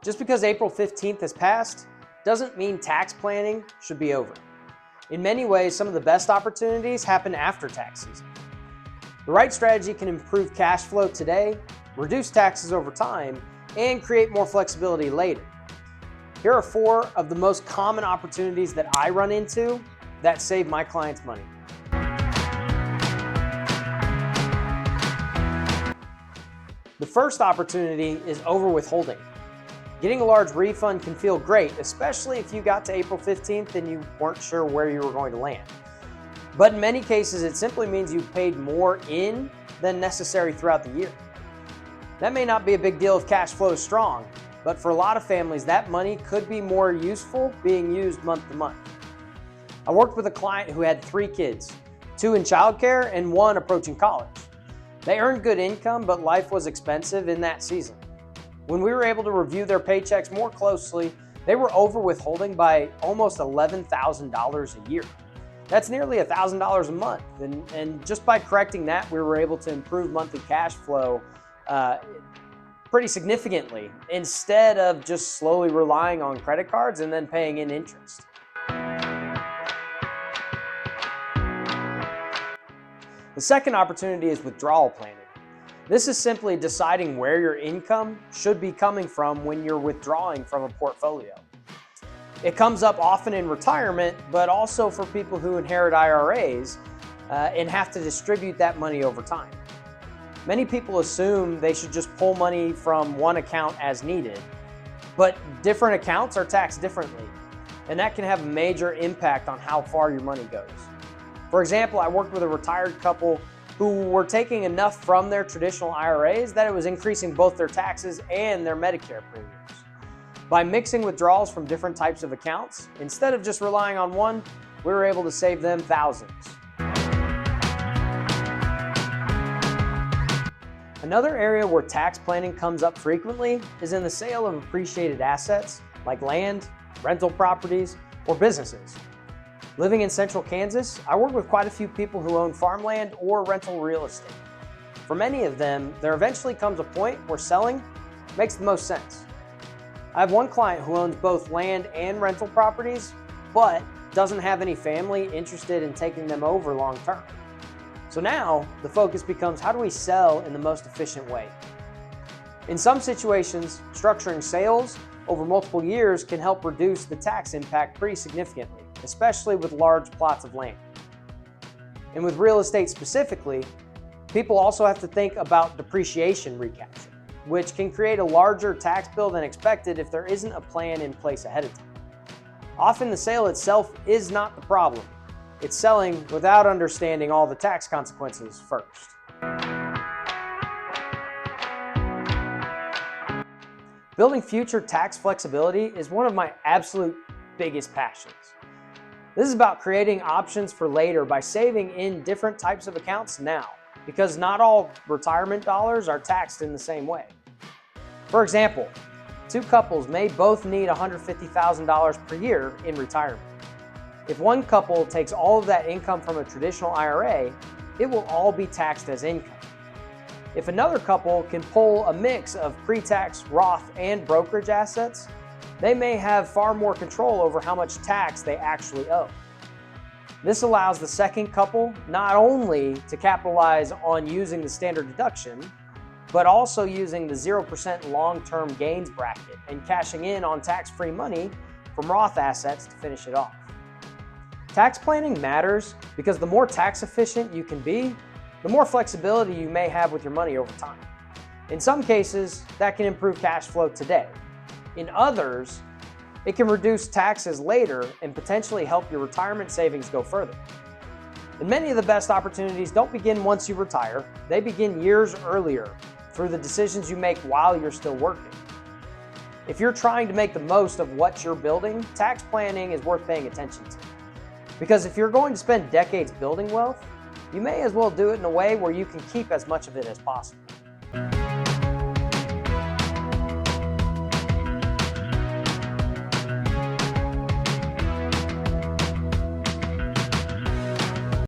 Just because April 15th has passed doesn't mean tax planning should be over. In many ways, some of the best opportunities happen after tax season. The right strategy can improve cash flow today, reduce taxes over time, and create more flexibility later. Here are 4 of the most common opportunities that I run into that save my clients money. The first opportunity is over withholding. Getting a large refund can feel great, especially if you got to April 15th and you weren't sure where you were going to land. But in many cases, it simply means you paid more in than necessary throughout the year. That may not be a big deal if cash flow is strong, but for a lot of families, that money could be more useful being used month to month. I worked with a client who had 3 kids, 2 in childcare and 1 approaching college. They earned good income, but life was expensive in that season. When we were able to review their paychecks more closely, they were over withholding by almost $11,000 a year. That's nearly $1,000 a month. And just by correcting that, we were able to improve monthly cash flow pretty significantly, instead of just slowly relying on credit cards and then paying in interest. The second opportunity is withdrawal planning. This is simply deciding where your income should be coming from when you're withdrawing from a portfolio. It comes up often in retirement, but also for people who inherit IRAs and have to distribute that money over time. Many people assume they should just pull money from one account as needed, but different accounts are taxed differently, and that can have a major impact on how far your money goes. For example, I worked with a retired couple who were taking enough from their traditional IRAs that it was increasing both their taxes and their Medicare premiums. By mixing withdrawals from different types of accounts, instead of just relying on one, we were able to save them thousands. Another area where tax planning comes up frequently is in the sale of appreciated assets like land, rental properties, or businesses. Living in central Kansas, I work with quite a few people who own farmland or rental real estate. For many of them, there eventually comes a point where selling makes the most sense. I have one client who owns both land and rental properties, but doesn't have any family interested in taking them over long term. So now the focus becomes, how do we sell in the most efficient way? In some situations, structuring sales over multiple years can help reduce the tax impact pretty significantly, especially with large plots of land. And with real estate specifically, people also have to think about depreciation recapture, which can create a larger tax bill than expected if there isn't a plan in place ahead of time. Often the sale itself is not the problem. It's selling without understanding all the tax consequences first. Building future tax flexibility is one of my absolute biggest passions. This is about creating options for later by saving in different types of accounts now, because not all retirement dollars are taxed in the same way. For example, 2 couples may both need $150,000 per year in retirement. If one couple takes all of that income from a traditional IRA, it will all be taxed as income. If another couple can pull a mix of pre-tax Roth and brokerage assets, they may have far more control over how much tax they actually owe. This allows the second couple not only to capitalize on using the standard deduction, but also using the 0% long-term gains bracket and cashing in on tax-free money from Roth assets to finish it off. Tax planning matters because the more tax efficient you can be, the more flexibility you may have with your money over time. In some cases, that can improve cash flow today. In others, it can reduce taxes later and potentially help your retirement savings go further. And many of the best opportunities don't begin once you retire, they begin years earlier through the decisions you make while you're still working. If you're trying to make the most of what you're building, tax planning is worth paying attention to. Because if you're going to spend decades building wealth, you may as well do it in a way where you can keep as much of it as possible.